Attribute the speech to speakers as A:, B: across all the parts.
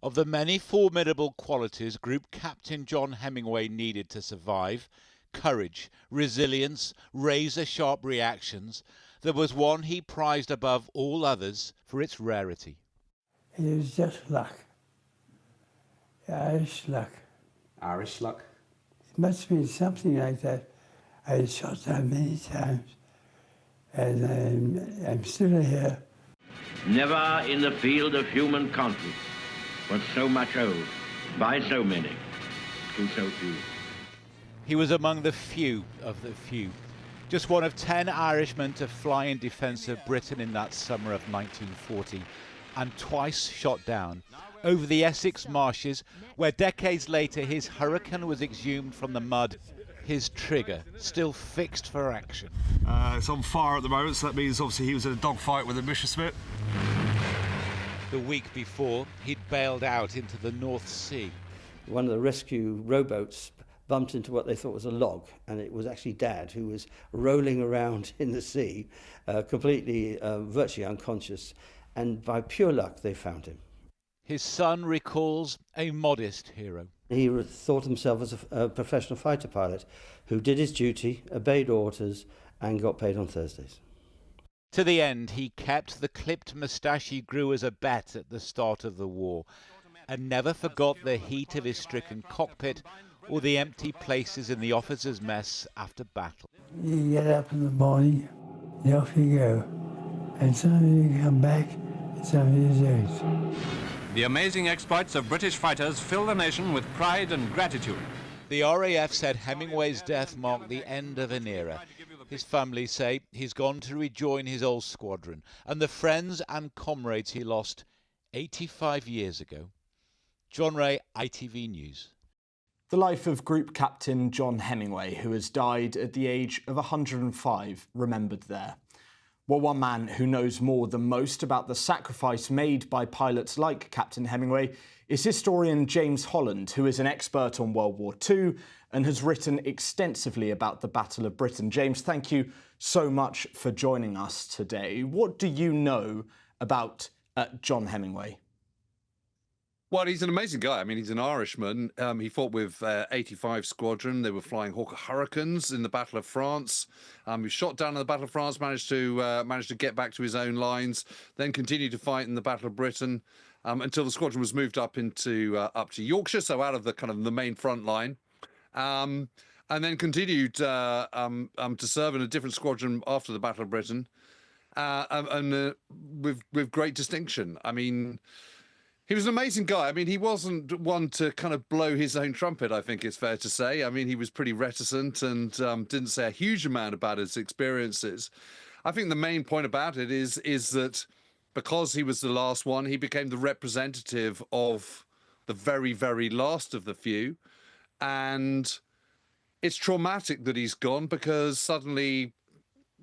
A: Of the many formidable qualities Group Captain John Hemingway needed to survive, courage, resilience, razor-sharp reactions, there was one he prized above all others for its rarity.
B: It was just luck. Irish luck.
C: Irish luck?
B: It must have been something like that. I had shot down many times, and I'm still here.
D: Never in the field of human conflict was so much owed by so many to so few.
A: He was among the few of the few. Just one of 10 Irishmen to fly in defence of Britain in that summer of 1940, and twice shot down over the Essex marshes, where decades later his hurricane was exhumed from the mud, his trigger still fixed for action.
E: It's on fire at the moment, so that means obviously he was in a dogfight with a Messerschmitt.
A: The week before, he'd bailed out into the North Sea.
F: One of the rescue rowboats bumped into what they thought was a log, and it was actually Dad, who was rolling around in the sea, completely, virtually unconscious, and by pure luck they found him.
A: His son recalls a modest hero.
F: He thought himself as a professional fighter pilot who did his duty, obeyed orders, and got paid on Thursdays.
A: To the end, he kept the clipped moustache he grew as a bet at the start of the war, and never forgot the heat of his stricken cockpit or the empty places in the officers' mess after battle.
B: You get up in the morning, and off you go. And some of you come back, and some of you don't.
G: The amazing exploits of British fighters fill the nation with pride and gratitude.
A: The RAF said Hemingway's death marked the end of an era. His family say he's gone to rejoin his old squadron and the friends and comrades he lost 85 years ago. John Ray, ITV News.
C: The life of Group Captain John Hemingway, who has died at the age of 105, remembered there. Well, one man who knows more than most about the sacrifice made by pilots like Captain Hemingway is historian James Holland, who is an expert on World War II and has written extensively about the Battle of Britain. James, thank you so much for joining us today. What do you know about John Hemingway?
H: Well, he's an amazing guy. I mean, he's an Irishman. He fought with 85 Squadron. They were flying Hawker Hurricanes in the Battle of France. He was shot down in the Battle of France, managed to get back to his own lines, then continued to fight in the Battle of Britain until the squadron was moved up to Yorkshire, so out of the kind of the main front line, and then continued to serve in a different squadron after the Battle of Britain, and with great distinction. I mean, he was an amazing guy. I mean, he wasn't one to kind of blow his own trumpet, I think it's fair to say. I mean, he was pretty reticent and didn't say a huge amount about his experiences. I think the main point about it is that because he was the last one, he became the representative of the very, very last of the few. And it's traumatic that he's gone because suddenly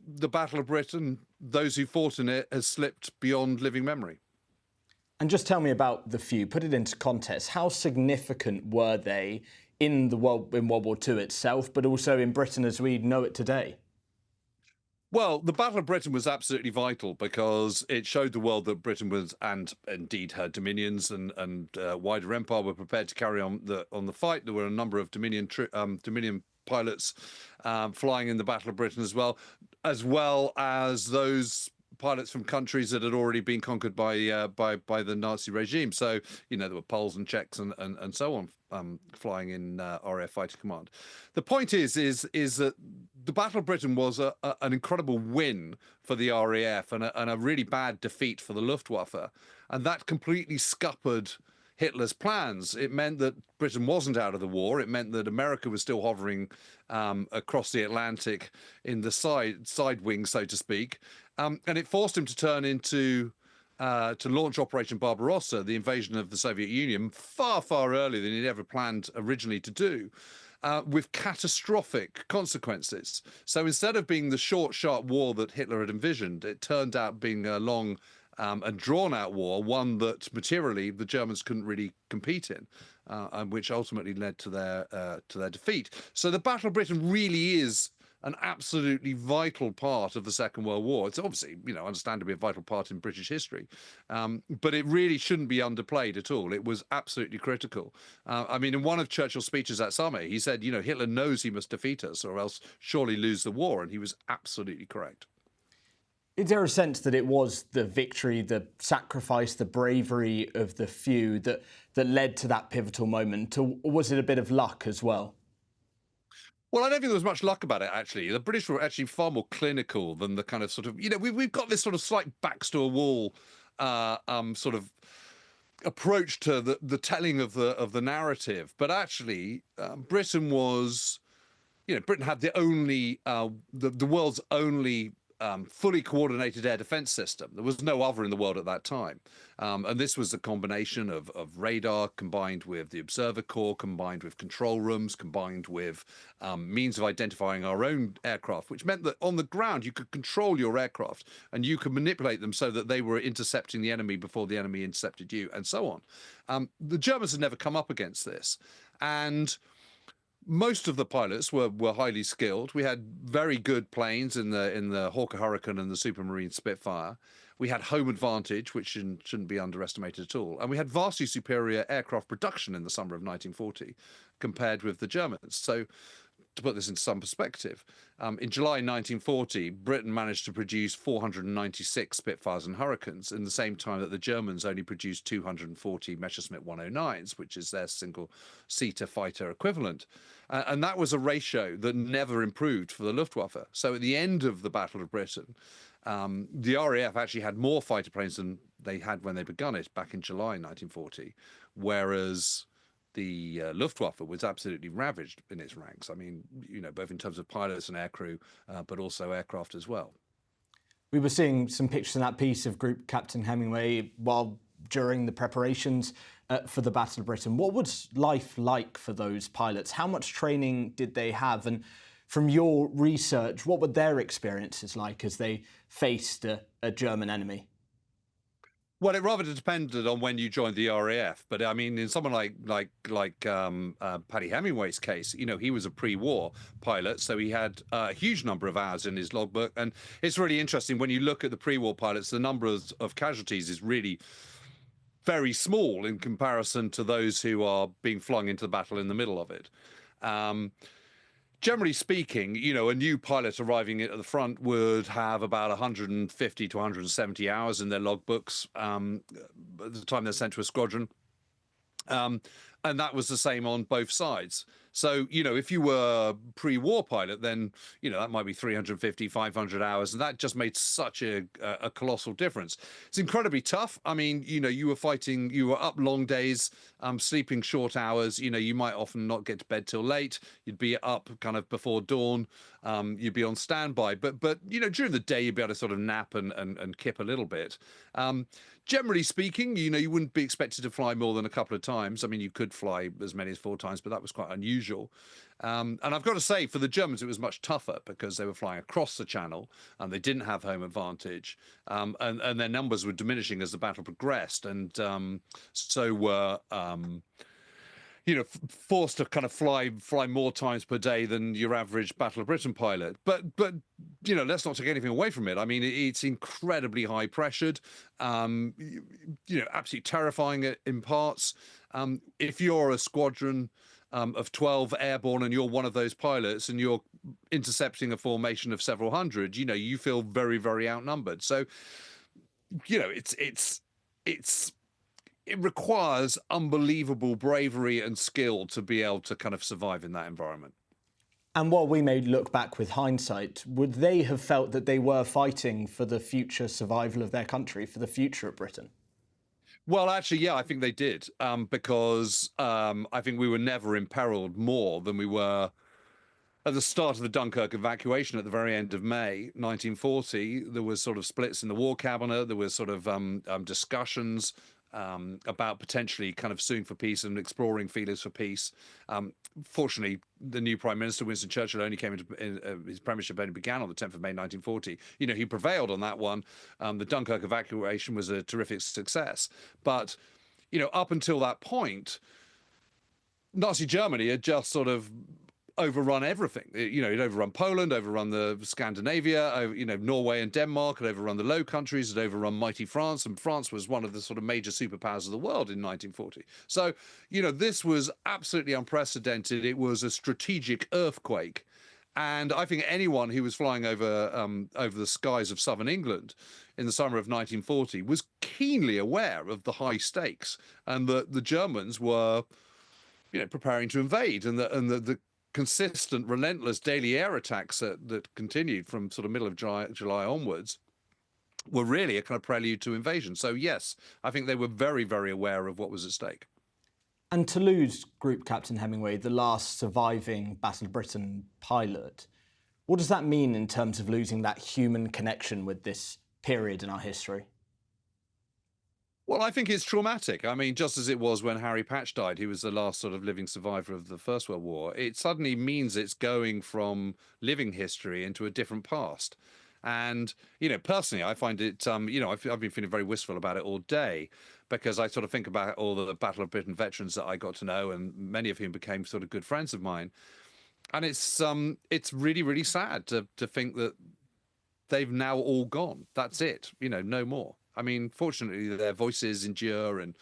H: the Battle of Britain, those who fought in it, has slipped beyond living memory.
C: And just tell me about the few, put it into context. How significant were they in World War II itself, but also in Britain as we know it today?
H: Well, the Battle of Britain was absolutely vital because it showed the world that Britain was, and indeed her dominions and wider empire, were prepared to carry on the fight. There were a number of Dominion pilots flying in the Battle of Britain as well as those pilots from countries that had already been conquered by the Nazi regime. So, you know, there were Poles and Czechs and so on flying in RAF Fighter Command. The point is that the Battle of Britain was an incredible win for the RAF and a really bad defeat for the Luftwaffe. And that completely scuppered Hitler's plans. It meant that Britain wasn't out of the war. It meant that America was still hovering across the Atlantic in the side wing, so to speak. And it forced him to turn to launch Operation Barbarossa, the invasion of the Soviet Union, far, far earlier than he'd ever planned originally to do, with catastrophic consequences. So instead of being the short, sharp war that Hitler had envisioned, it turned out being a long and drawn-out war, one that materially the Germans couldn't really compete in, and which ultimately led to their defeat. So the Battle of Britain really is an absolutely vital part of the Second World War. It's obviously, understandably a vital part in British history, but it really shouldn't be underplayed at all. It was absolutely critical. In one of Churchill's speeches that summer, he said, Hitler knows he must defeat us or else surely lose the war, and he was absolutely correct.
C: Is there a sense that it was the victory, the sacrifice, the bravery of the few that led to that pivotal moment, or was it a bit of luck as well?
H: Well, I don't think there was much luck about it, actually. The British were actually far more clinical than the kind of sort of, we've got this sort of slight backs to a wall sort of approach to the telling of the narrative. But actually, Britain was, Britain had the only, the world's only fully coordinated air defense system. There was no other in the world at that time. And this was a combination of radar combined with the observer corps, combined with control rooms, combined with means of identifying our own aircraft, which meant that on the ground you could control your aircraft and you could manipulate them so that they were intercepting the enemy before the enemy intercepted you, and so on. The Germans had never come up against this. And most of the pilots were highly skilled. We had very good planes in the Hawker Hurricane and the Supermarine Spitfire. We had home advantage, which shouldn't be underestimated at all. And we had vastly superior aircraft production in the summer of 1940 compared with the Germans. So to put this into some perspective, in July 1940, Britain managed to produce 496 Spitfires and Hurricanes in the same time that the Germans only produced 240 Messerschmitt 109s, which is their single-seater fighter equivalent. And that was a ratio that never improved for the Luftwaffe. So at the end of the Battle of Britain, the RAF actually had more fighter planes than they had when they begun it back in July 1940, whereas the Luftwaffe was absolutely ravaged in its ranks. Both in terms of pilots and aircrew, but also aircraft as well.
C: We were seeing some pictures in that piece of Group Captain Hemingway while during the preparations for the Battle of Britain. What was life like for those pilots? How much training did they have? And from your research, what were their experiences like as they faced a German enemy?
H: Well, it rather depended on when you joined the RAF, but in someone like Paddy Hemingway's case, he was a pre-war pilot, so he had a huge number of hours in his logbook, and it's really interesting when you look at the pre-war pilots, the number of casualties is really very small in comparison to those who are being flung into the battle in the middle of it. Generally speaking, a new pilot arriving at the front would have about 150 to 170 hours in their logbooks at the time they're sent to a squadron. And that was the same on both sides. So, if you were pre-war pilot, then, that might be 350, 500 hours. And that just made such a colossal difference. It's incredibly tough. You were fighting, you were up long days, sleeping short hours. You might often not get to bed till late. You'd be up kind of before dawn. You'd be on standby. But during the day, you'd be able to sort of nap and kip a little bit. Generally speaking, you wouldn't be expected to fly more than a couple of times. You could fly as many as 4 times, but that was quite unusual. And I've got to say, for the Germans, it was much tougher because they were flying across the Channel and they didn't have home advantage. And their numbers were diminishing as the battle progressed. And so were forced to kind of fly more times per day than your average Battle of Britain pilot. But let's not take anything away from it. It's incredibly high pressured, absolutely terrifying in parts. If you're a squadron of 12 airborne and you're one of those pilots and you're intercepting a formation of several hundred, you feel very, very outnumbered. So, it requires unbelievable bravery and skill to be able to kind of survive in that environment.
C: And while we may look back with hindsight, would they have felt that they were fighting for the future survival of their country, for the future of Britain?
H: Well, actually, yeah, I think they did, because I think we were never imperiled more than we were at the start of the Dunkirk evacuation at the very end of May 1940. There was sort of splits in the war cabinet. There was sort of discussions about potentially kind of suing for peace and exploring feelers for peace. Fortunately, the new Prime Minister, Winston Churchill, only came into his premiership only began on the 10th of May 1940. He prevailed on that one. The Dunkirk evacuation was a terrific success. But, up until that point, Nazi Germany had just sort of overrun everything. It overrun Poland, overrun the Scandinavia, Norway and Denmark, it overrun the Low Countries, it overrun mighty France, and France was one of the sort of major superpowers of the world in 1940. So, this was absolutely unprecedented. It was a strategic earthquake. And I think anyone who was flying over the skies of southern England in the summer of 1940 was keenly aware of the high stakes, and that the Germans were, preparing to invade, and the consistent, relentless daily air attacks that continued from sort of middle of July onwards were really a kind of prelude to invasion. So yes, I think they were very, very aware of what was at stake.
C: And to lose Group Captain Hemingway, the last surviving Battle of Britain pilot, what does that mean in terms of losing that human connection with this period in our history?
H: Well, I think it's traumatic. I mean, just as it was when Harry Patch died, he was the last sort of living survivor of the First World War. It suddenly means it's going from living history into a different past. And, personally, I find it, I've been feeling very wistful about it all day, because I sort of think about all the Battle of Britain veterans that I got to know, and many of whom became sort of good friends of mine. And it's really, really sad to think that they've now all gone. That's it, no more. I mean, fortunately, their voices endure, and,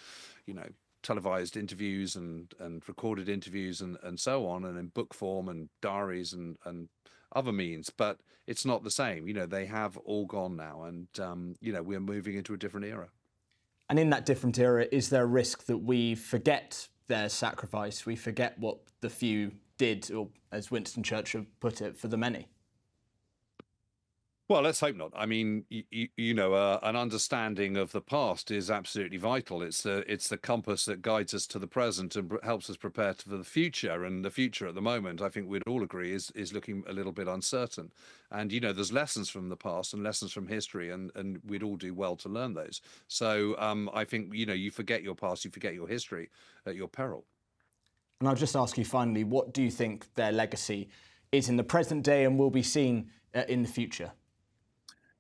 H: televised interviews and recorded interviews and so on, and in book form and diaries and other means. But it's not the same. They have all gone now, and, we're moving into a different era.
C: And in that different era, is there a risk that we forget their sacrifice? We forget what the few did, or as Winston Churchill put it, for the many?
H: Well, let's hope not. I mean, an understanding of the past is absolutely vital. It's the compass that guides us to the present and helps us prepare for the future. And the future at the moment, I think we'd all agree, is looking a little bit uncertain. And, there's lessons from the past and lessons from history, and we'd all do well to learn those. So I think, you forget your past, you forget your history at your peril.
C: And I'll just ask you finally, what do you think their legacy is in the present day and will be seen in the future?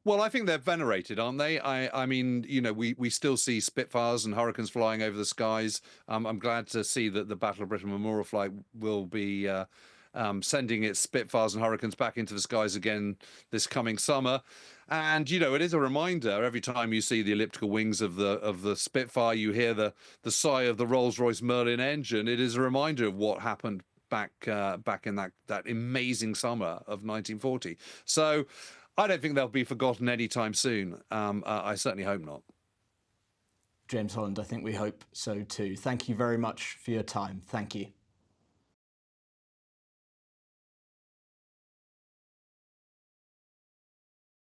H: Well, I think they're venerated, aren't they? I mean, we still see Spitfires and Hurricanes flying over the skies. I'm glad to see that the Battle of Britain Memorial Flight will be sending its Spitfires and Hurricanes back into the skies again this coming summer. And, it is a reminder every time you see the elliptical wings of the Spitfire, you hear the sigh of the Rolls-Royce Merlin engine. It is a reminder of what happened back in that amazing summer of 1940. So I don't think they'll be forgotten anytime soon. I certainly hope not.
C: James Holland, I think we hope so too. Thank you very much for your time. Thank you.